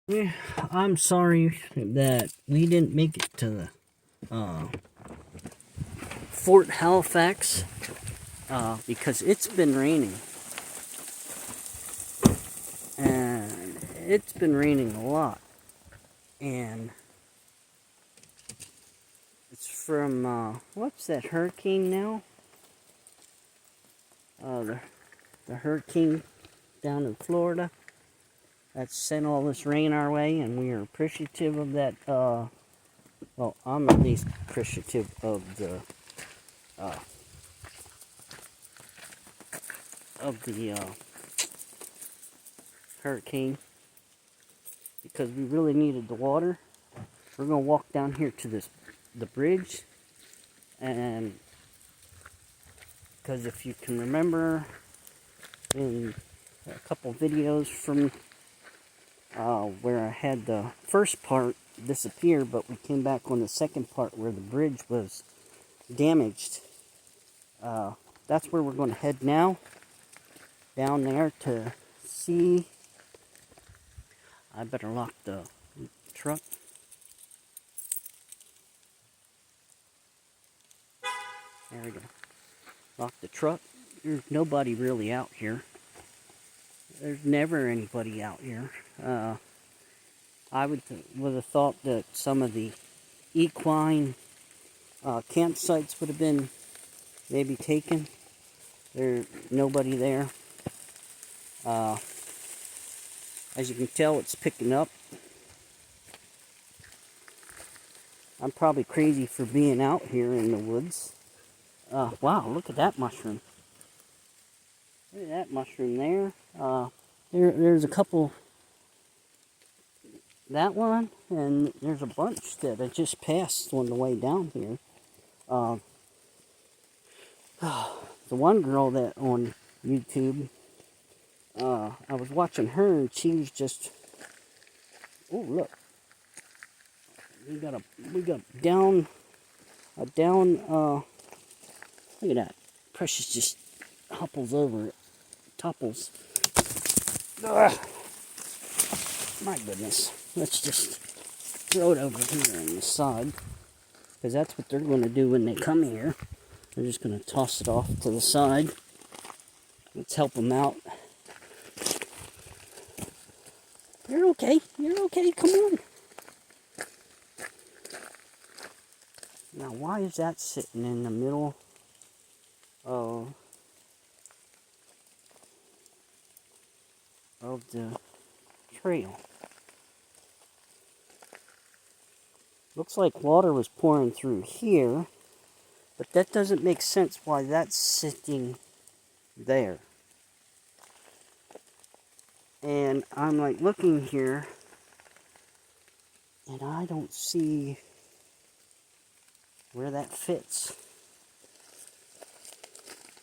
I'm sorry that we didn't make it to the Fort Halifax because it's been raining. And it's been raining a lot. And it's from, what's that hurricane now? The hurricane down in Florida that sent all this rain our way, and we are appreciative of that. Well, I'm at least appreciative of the uh, hurricane because we really needed the water. We're gonna walk down here to the bridge, and because if you can remember in a couple videos from where I had the first part disappear, but we came back on the second part where the bridge was damaged. That's where we're going to head now, down there to see. I better lock the truck. There we go. Lock the truck. There's nobody really out here. There's never anybody out here. I would have thought that some of the equine campsites would have been maybe taken. There's nobody there. As you can tell, it's picking up. I'm probably crazy for being out here in the woods. Wow, look at that mushroom. Look at that mushroom there. There's a couple. That one, and there's a bunch that I just passed on the way down here. The one girl that on YouTube, I was watching her, and she was just. Oh, look. We got down, look at that. Precious just hopples over it, topples. Ugh. My goodness. Let's just throw it over here on the side, because that's what they're going to do when they come here. They're just going to toss it off to the side. Let's help them out. You're okay. You're okay. Come on. Now, why is that sitting in the middle of the trail? Looks like water was pouring through here, but that doesn't make sense why that's sitting there. And I'm like looking here, and I don't see where that fits.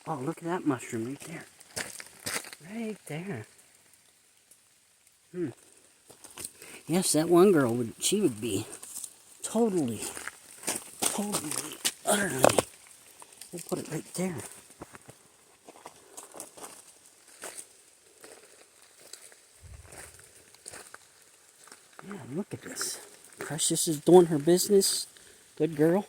Oh, look at that mushroom right there. Right there. Yes, that one girl she would be totally, utterly. We'll put it right there. Yeah, look at this. Precious is doing her business. Good girl.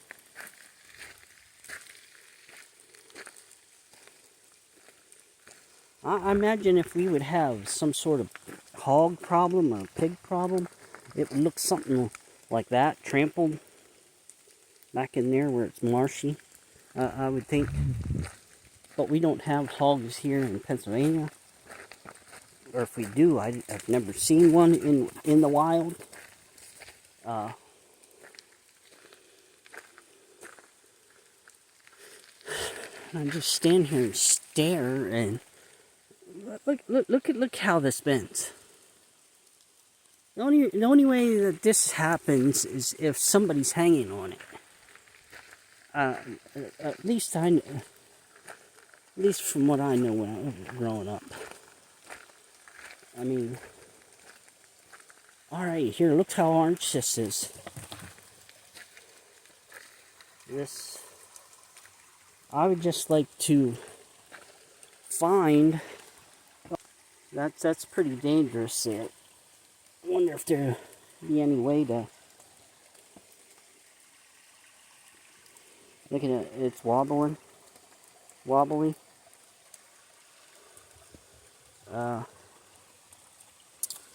I imagine if we would have some sort of hog problem or pig problem, it would look something like that, trampled back in there where it's marshy, I would think. But we don't have hogs here in Pennsylvania. Or if we do, I've never seen one in the wild. I just stand here and stare, and look how this bends. The only way that this happens is if somebody's hanging on it. At least from what I know when I was growing up. I mean, all right, here, look how orange this is. This, I would just like to find. That's pretty dangerous there. wonder if there'd be any way to... Look at it, it's wobbly.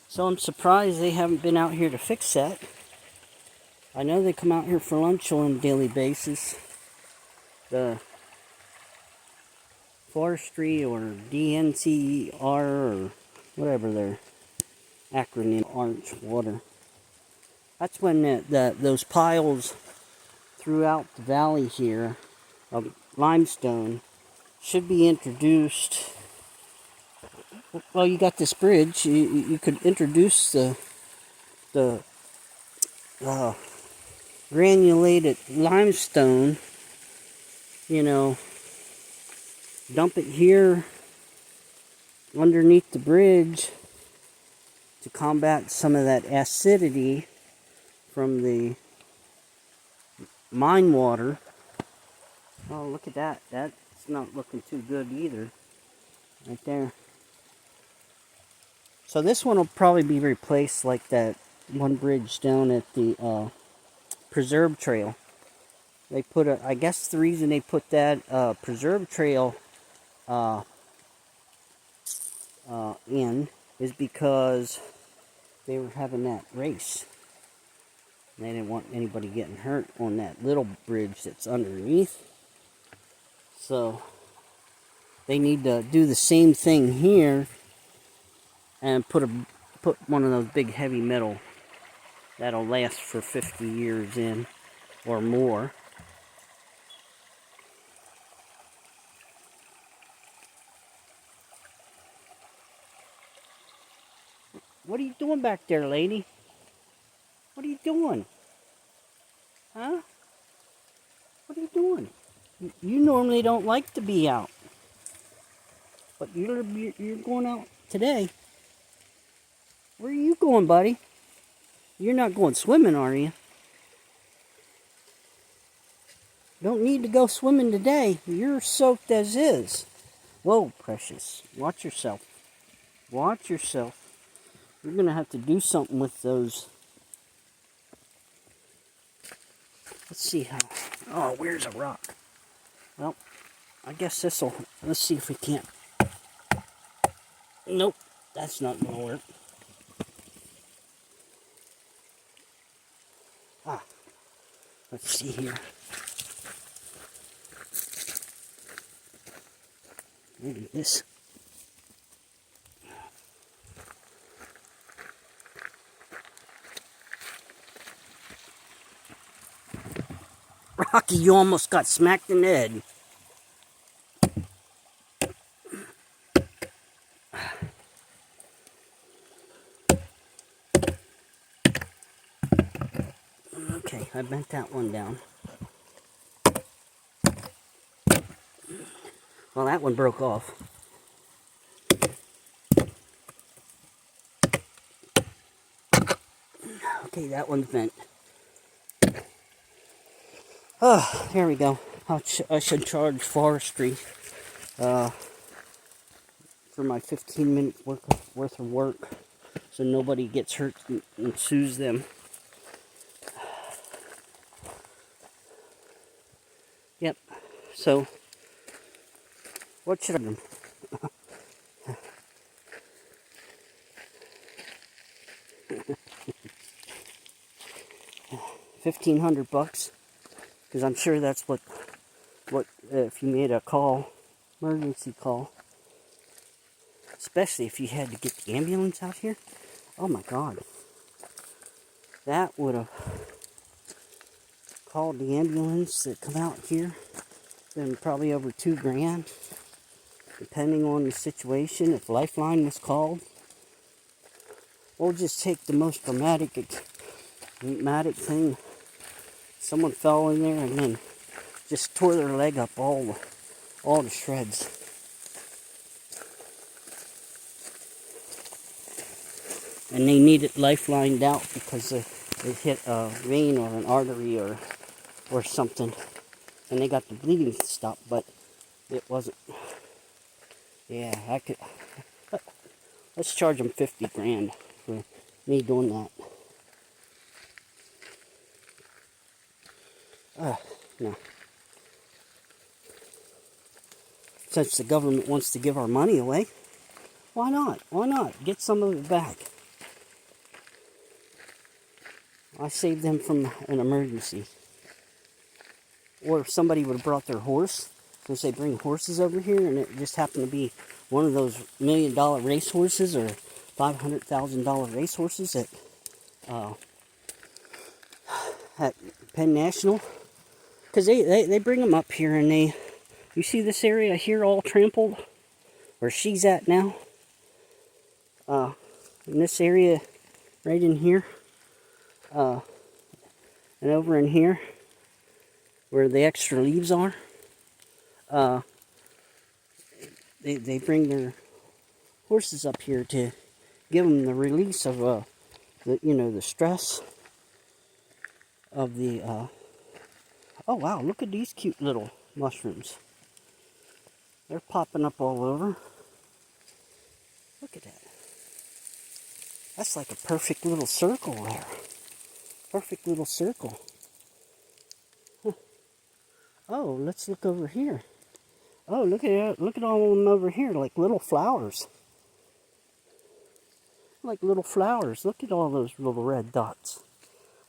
So I'm surprised they haven't been out here to fix that. I know they come out here for lunch on a daily basis. The forestry or DNCR or whatever their acronym, Orange Water. That's when those piles throughout the valley here of limestone should be introduced. Well, you got this bridge. You could introduce the granulated limestone. You know, dump it here underneath the bridge to combat some of that acidity from the mine water. Oh, look at that. That's not looking too good either. Right there. So this one will probably be replaced like that one bridge down at the Preserve Trail. They put I guess the reason they put that Preserve Trail in is because they were having that race. And they didn't want anybody getting hurt on that little bridge that's underneath. So they need to do the same thing here and put one of those big heavy metal that'll last for 50 years in or more. What are you doing back there, lady? What are you doing? Huh? What are you doing? You normally don't like to be out. But you're going out today. Where are you going, buddy? You're not going swimming, are you? Don't need to go swimming today. You're soaked as is. Whoa, precious. Watch yourself. Watch yourself. You're going to have to do something with those. Let's see how... Oh, where's a rock? Well, I guess this'll... Let's see if we can't... Nope, that's not going to work. Ah, let's see here. Maybe this. Rocky, you almost got smacked in the head. Okay, I bent that one down. Well, that one broke off. Okay, that one's bent. Oh, here we go. I should charge forestry for my 15-minute worth of work so nobody gets hurt and sues them. Yep. So, what should I do? $1,500, because I'm sure that's what if you made a call, emergency call, especially if you had to get the ambulance out here. Oh my God, that would have called the ambulance that come out here. Been probably over $2,000, depending on the situation. If Lifeline was called, we'll just take the most dramatic thing. Someone fell in there and then just tore their leg up all to shreds. And they needed lifelined out because it hit a vein or an artery or something. And they got the bleeding stopped, but it wasn't. Yeah, I could. Let's charge them $50,000 for me doing that. No. Since the government wants to give our money away, why not? Why not? Get some of it back. I saved them from an emergency. Or if somebody would have brought their horse, since they bring horses over here, and it just happened to be one of those $1 million race horses or $500,000 race horses at Penn National. Because they bring them up here, and you see this area here all trampled, where she's at now. In this area, right in here, and over in here, where the extra leaves are, they bring their horses up here to give them the release of the stress of the. Oh wow! Look at these cute little mushrooms. They're popping up all over. Look at that. That's like a perfect little circle there. Perfect little circle. Huh. Oh, let's look over here. Oh, look at all of them over here, like little flowers. Like little flowers. Look at all those little red dots.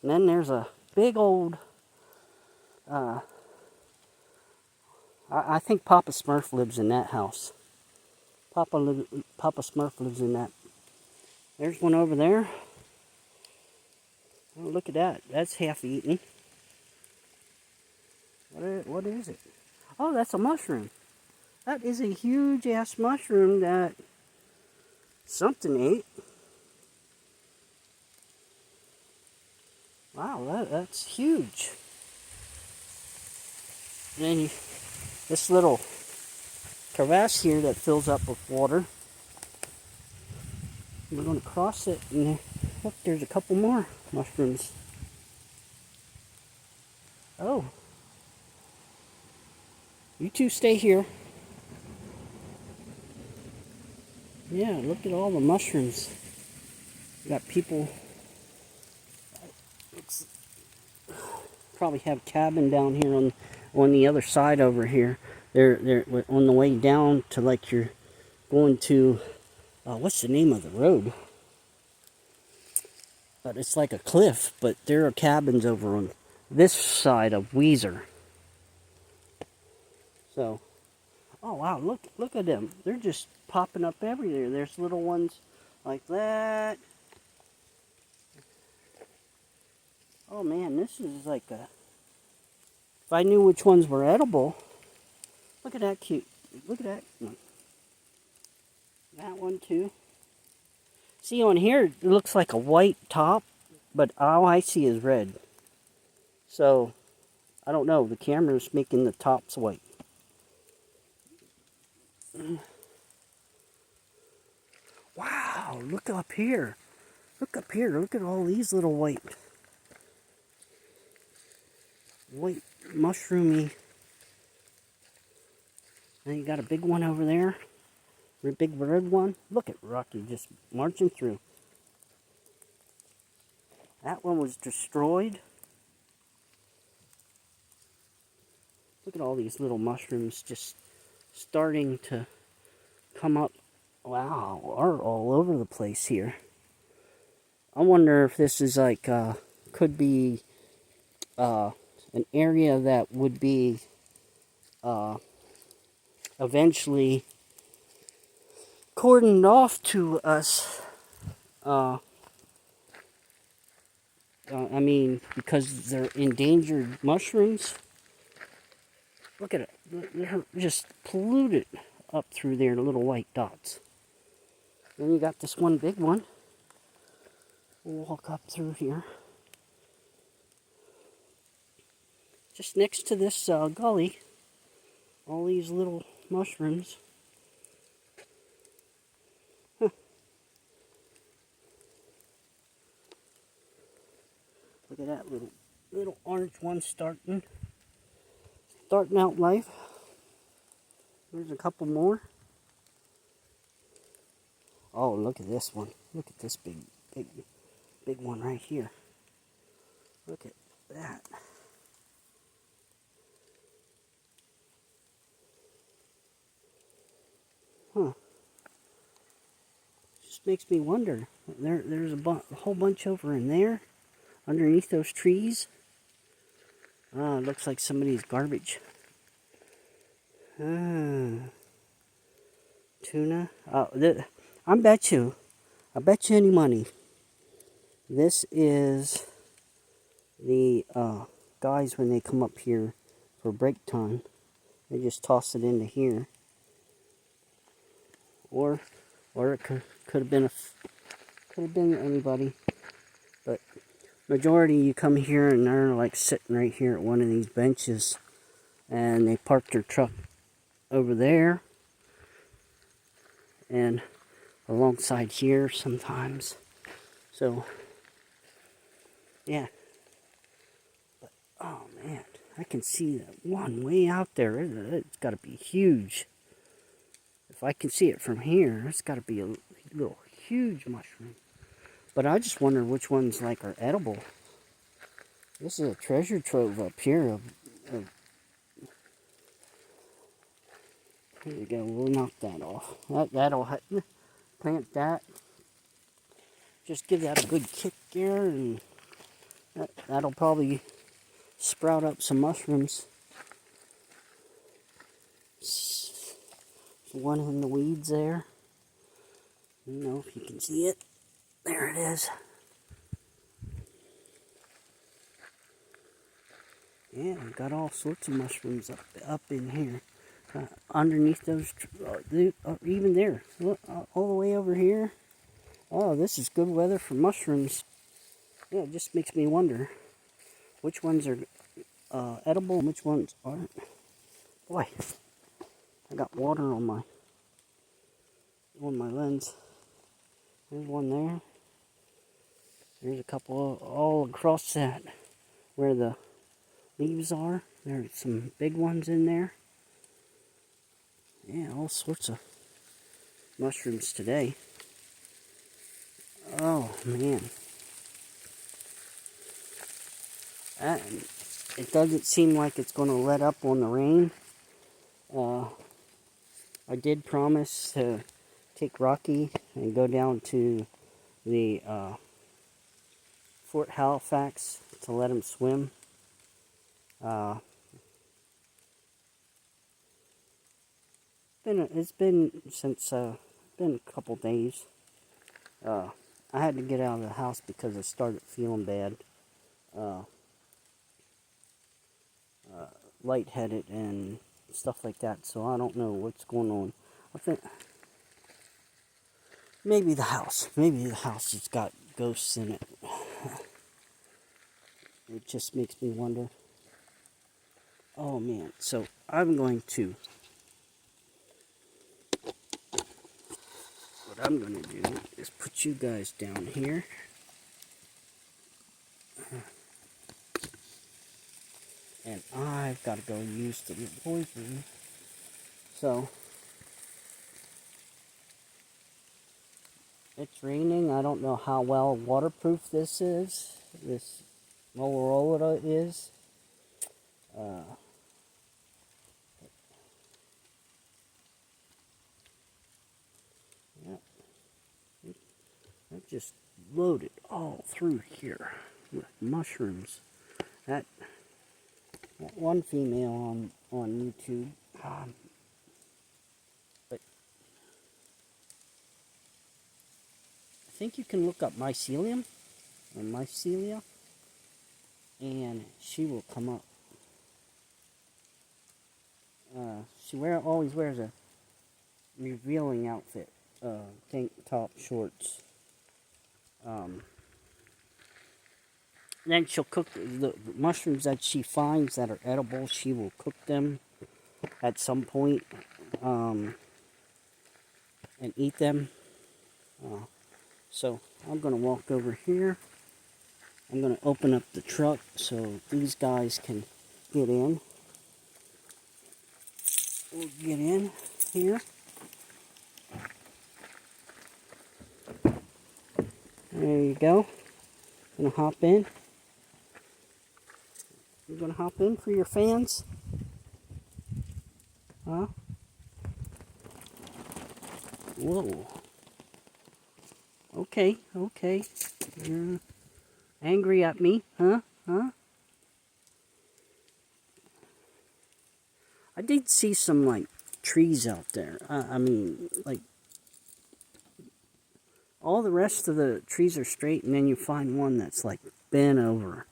And then there's a big old, I think Papa Smurf lives in that house. Papa Smurf lives in that. There's one over there. Oh, look at that. That's half eaten. What is it? Oh, that's a mushroom. That is a huge ass mushroom that something ate. Wow, that's huge. And then this little crevasse here that fills up with water. We're going to cross it, and look, there's a couple more mushrooms. Oh. You two stay here. Yeah, look at all the mushrooms. You got people. Probably have a cabin down here on the other side over here. They're on the way down to, like, you're going to what's the name of the road? But it's like a cliff. But there are cabins over on this side of Weiser. So, oh wow, look at them. They're just popping up everywhere. There's little ones like that. Oh man, this is like a... If I knew which ones were edible. Look at that cute. Look at that one. That one too. See, on here it looks like a white top, but all I see is red. So, I don't know. The camera's making the tops white. Wow, look up here. Look up here. Look at all these little white mushroomy. And you got a big one over there. A big red one. Look at Rocky just marching through. That one was destroyed. Look at all these little mushrooms just starting to come up. Wow, are all over the place here. I wonder if this is like, could be an area that would be eventually cordoned off to us. I mean, because they're endangered mushrooms. Look at it. They're just polluted up through there, little white dots. Then you got this one big one. We'll walk up through here. Just next to this gully, all these little mushrooms. Huh. Look at that little orange one starting out life. There's a couple more. Oh, look at this one. Look at this big big one right here. Look at that. Huh. Just makes me wonder. There's a whole bunch over in there, underneath those trees. Ah, it looks like somebody's garbage. Ah, tuna. I bet you any money. This is the guys when they come up here for break time. They just toss it into here. Or it could have been anybody. But majority, you come here and they're like sitting right here at one of these benches, and they park their truck over there and alongside here sometimes. So yeah. But oh man, I can see that one way out there. It's got to be huge. If I can see it from here, it's got to be a little huge mushroom. But I just wonder which ones like are edible. This is a treasure trove up here. Here we go. We'll knock that off. That'll plant that. Just give that a good kick there, and that'll probably sprout up some mushrooms. One in the weeds there. I don't know if you can see it. There it is. Yeah, I've got all sorts of mushrooms up in here. Underneath those, even there. Look, all the way over here. Oh, this is good weather for mushrooms. Yeah, it just makes me wonder which ones are edible and which ones aren't. Boy, I got water on my lens. There's one there. There's a couple all across that where the leaves are. There's some big ones in there. Yeah, all sorts of mushrooms today. Oh man. It doesn't seem like it's going to let up on the rain. I did promise to take Rocky and go down to the Fort Halifax to let him swim. It's been a couple days. I had to get out of the house because I started feeling bad, lightheaded and stuff like that. So I don't know what's going on. I think maybe the house has got ghosts in it. It just makes me wonder. Oh man, so I'm going to do is put you guys down here. And I've got to go use the boys' room. So it's raining. I don't know how well waterproof this is. This Motorola is. I've just loaded all through here with mushrooms. That one female on YouTube. But I think you can look up mycelium or mycelia, and she will come up. She always wears a revealing outfit, tank top, shorts. Then she'll cook the mushrooms that she finds that are edible. She will cook them at some point and eat them. So I'm going to walk over here. I'm going to open up the truck so these guys can get in. We'll get in here. There you go. Gonna hop in? You gonna hop in for your fans? Huh? Whoa. Okay, okay. You're angry at me, huh? Huh? I did see some, like, trees out there. I mean, like, all the rest of the trees are straight, and then you find one that's, like, bent over.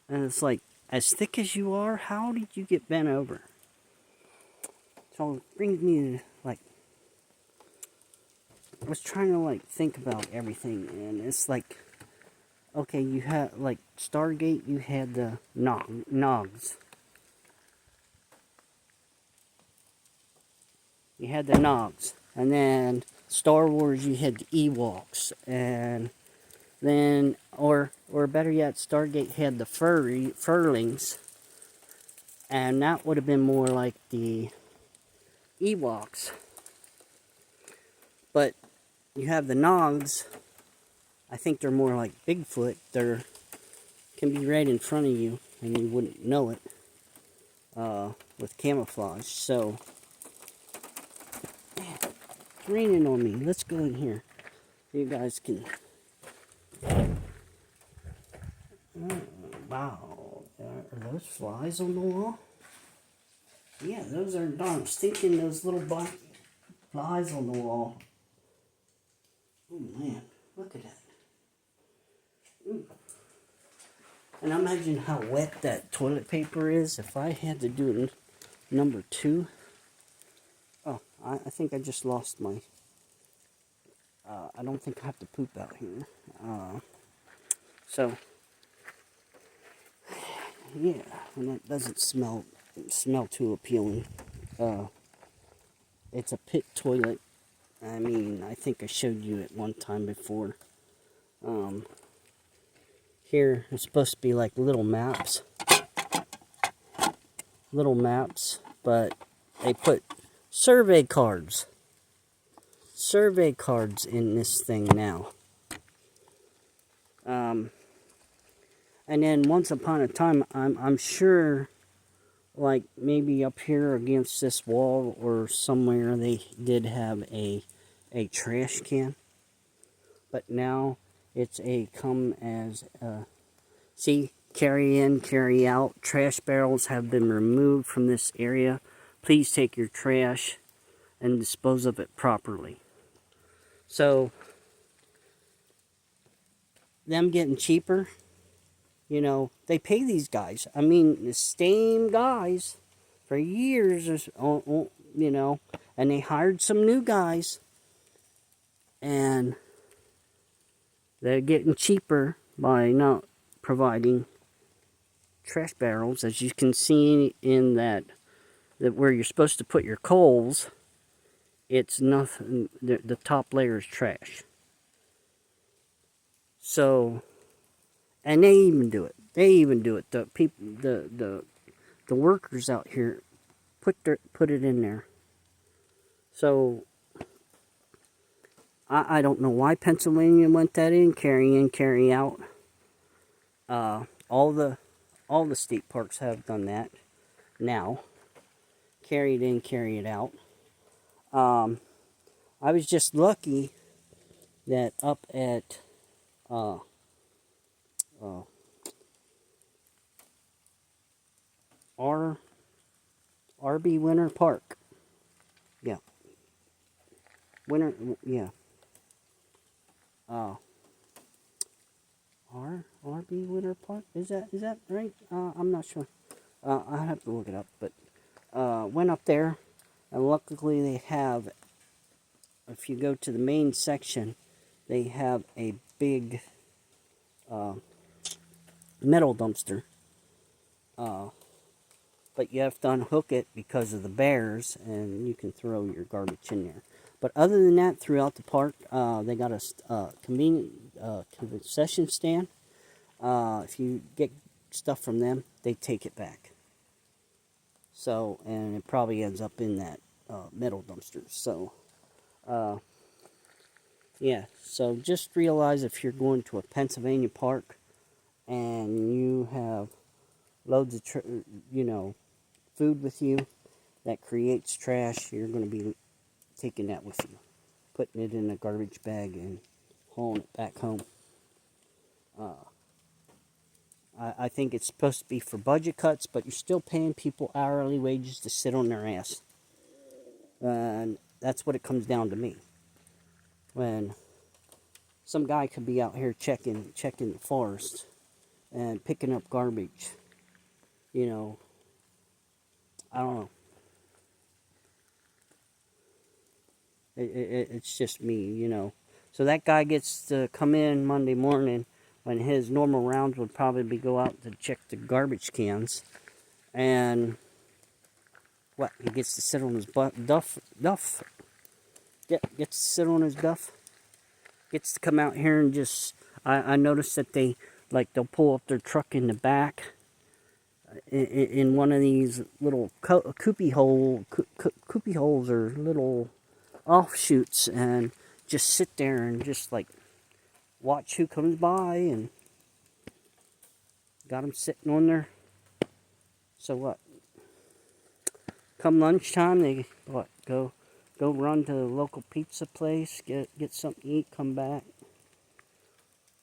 And it's like, as thick as you are, how did you get bent over? So it brings me to, like, I was trying to, like, think about everything, and it's like, okay, you had, like, Stargate, you had the Nogs. You had the Nogs. And then Star Wars, you had the Ewoks. And then, or better yet, Stargate had the Furlings. And that would have been more like the Ewoks. But you have the Nogs. I think they're more like Bigfoot. They're can be right in front of you, and you wouldn't know it with camouflage. So, man, it's raining on me. Let's go in here. You guys can. Wow, are those flies on the wall? Yeah, those are darn stinking. Those little black flies on the wall. Oh man, look at that. Ooh. And imagine how wet that toilet paper is. If I had to do number 2. Oh, I think I just lost my... I don't think I have to poop out here. So, yeah, and that doesn't smell too appealing. It's a pit toilet. I mean, I think I showed you it one time before. Here, it's supposed to be like little maps, but they put survey cards in this thing now. And then once upon a time, I'm sure, like maybe up here against this wall or somewhere, they did have a trash can. But now it's see, carry in, carry out. Trash barrels have been removed from this area. Please take your trash and dispose of it properly. So, them getting cheaper, they pay these guys. I mean, the same guys for years, and they hired some new guys, and they're getting cheaper by not providing trash barrels. As you can see in that where you're supposed to put your coals, it's nothing. The top layer is trash. So, and they even do it. The people, the workers out here put it in there. So I don't know why Pennsylvania went that in, carry out. All the state parks have done that now. Carry it in, carry it out. I was just lucky that up at RB Winter Park. Yeah. Yeah. RB Winter Park? Is that right? I'm not sure. I'll have to look it up, but went up there, and luckily they have, if you go to the main section, they have a big metal dumpster. But you have to unhook it because of the bears, and you can throw your garbage in there. But other than that, throughout the park, they got a convenient concession stand. If you get stuff from them, they take it back. So, and it probably ends up in that metal dumpster. So, yeah. So just realize if you're going to a Pennsylvania park, and you have loads of food with you that creates trash, you're going to be taking that with you, putting it in a garbage bag and hauling it back home. I think it's supposed to be for budget cuts, but you're still paying people hourly wages to sit on their ass. And that's what it comes down to me. When some guy could be out here checking the forest and picking up garbage, I don't know. It's just me. So that guy gets to come in Monday morning when his normal rounds would probably go out to check the garbage cans. And what? He gets to sit on his duff. Gets to sit on his duff. Gets to come out here and just... I noticed that they'll pull up their truck in the back in one of these little coopy holes or little offshoots, and just sit there and just watch who comes by, and got them sitting on there. So what? Come lunchtime, they go run to the local pizza place, get something to eat, come back,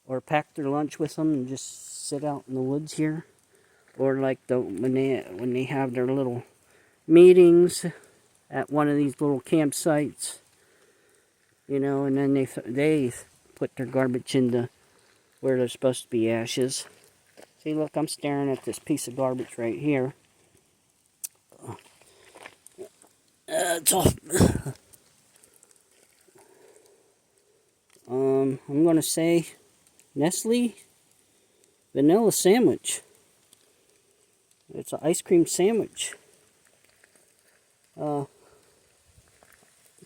or pack their lunch with them and just sit out in the woods here, or when they have their little meetings at one of these little campsites, and then they put their garbage into where there's supposed to be ashes. See, look, I'm staring at this piece of garbage right here. It's off. I'm gonna say Nestle vanilla sandwich. It's an ice cream sandwich.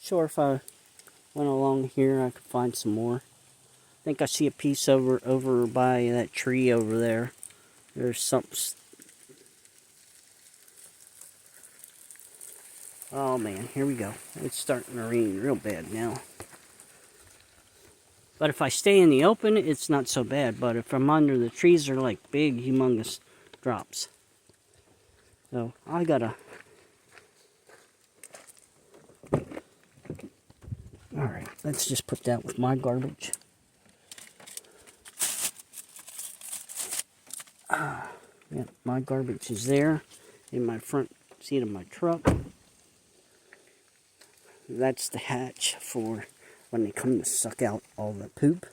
Sure, if I went along here, I could find some more. I think I see a piece over by that tree over there. There's something. Oh man, here we go. It's starting to rain real bad now. But if I stay in the open, it's not so bad. But if I'm under the trees, they're like big, humongous drops. So I gotta... Alright, let's just put that with my garbage. Yeah, my garbage is there in my front seat of my truck. That's the hatch for when they come to suck out all the poop.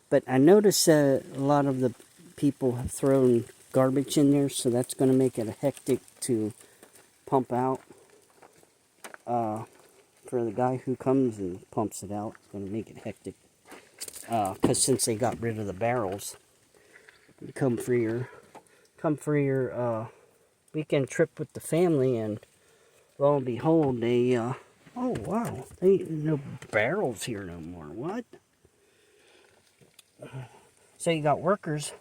But I notice a lot of the people have thrown garbage in there, so that's going to make it hectic to pump out. For the guy who comes and pumps it out, it's going to make it hectic. Because since they got rid of the barrels, come for your weekend trip with the family, and lo and behold, they oh wow, they no barrels here no more. What? So you got workers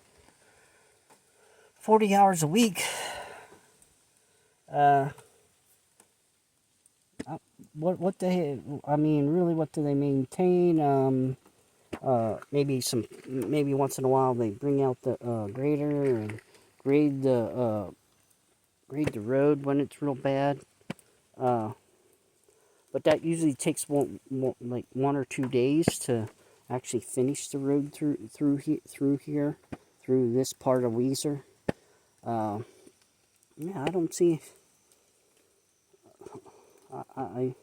40 hours a week. What really, what do they maintain? Maybe once in a while they bring out the grader and grade the road when it's real bad. But that usually takes one or 2 days to actually finish the road through here, through this part of Weiser. Yeah, I don't see. I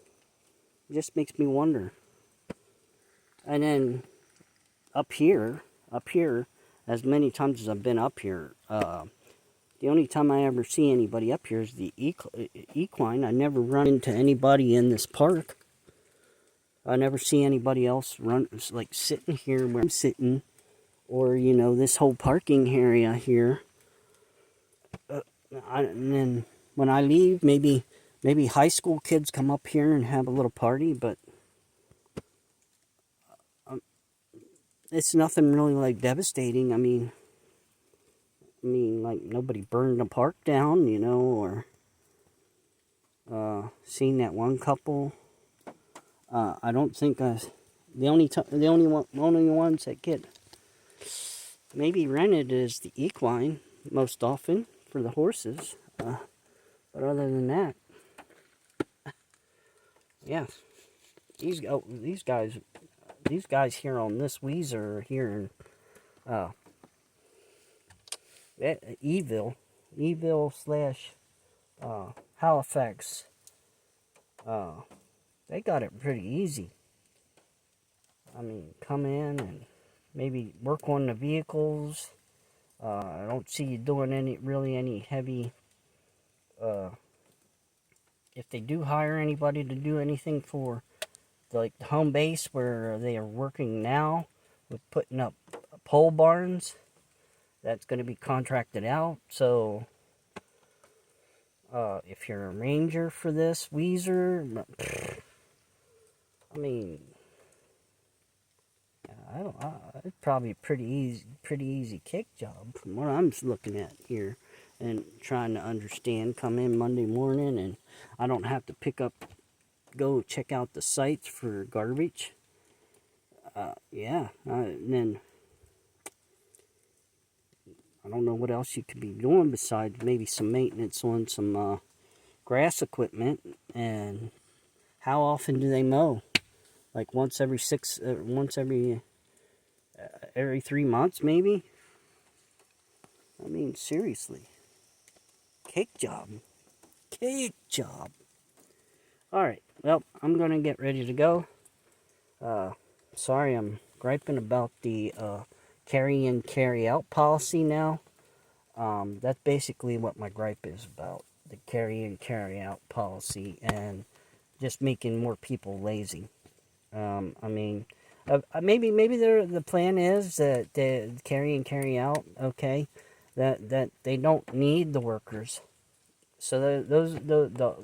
it just makes me wonder. And then up here, as many times as I've been up here, the only time I ever see anybody up here is the equine. I never run into anybody in this park. I never see anybody else sitting here where I'm sitting, or this whole parking area here. And then when I leave, maybe high school kids come up here and have a little party, but it's nothing really devastating. I mean, nobody burned the park down, or seen that one couple. I don't think the only ones that get maybe rented as the equine most often for the horses. But other than that, yeah, these guys here on this Weezer are here in Eville slash Halifax. They got it pretty easy. I mean, come in and maybe work on the vehicles. I don't see you doing any heavy. If they do hire anybody to do anything for the home base where they are working now with putting up pole barns, that's going to be contracted out. So if you're a ranger for this Weezer, I mean, it's probably a pretty easy kick job from what I'm looking at here and trying to understand. Come in Monday morning and I don't have to go check out the sites for garbage. And then I don't know what else you could be doing besides maybe some maintenance on some grass equipment. And how often do they mow? Like once every 3 months, maybe? I mean, seriously. Cake job. Alright, well, I'm going to get ready to go. Sorry, I'm griping about the carry in, carry out policy now. That's basically what my gripe is about. The carry in, carry out policy and just making more people lazy. I mean, maybe the plan is that the carry in, carry out, okay, that they don't need the workers. So the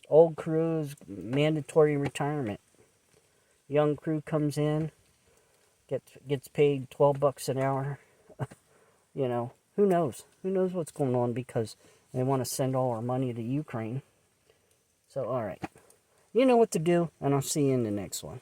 old crew's mandatory retirement. Young crew comes in, gets paid $12 an hour. You know, who knows? Who knows what's going on because they want to send all our money to Ukraine. So, all right. You know what to do, and I'll see you in the next one.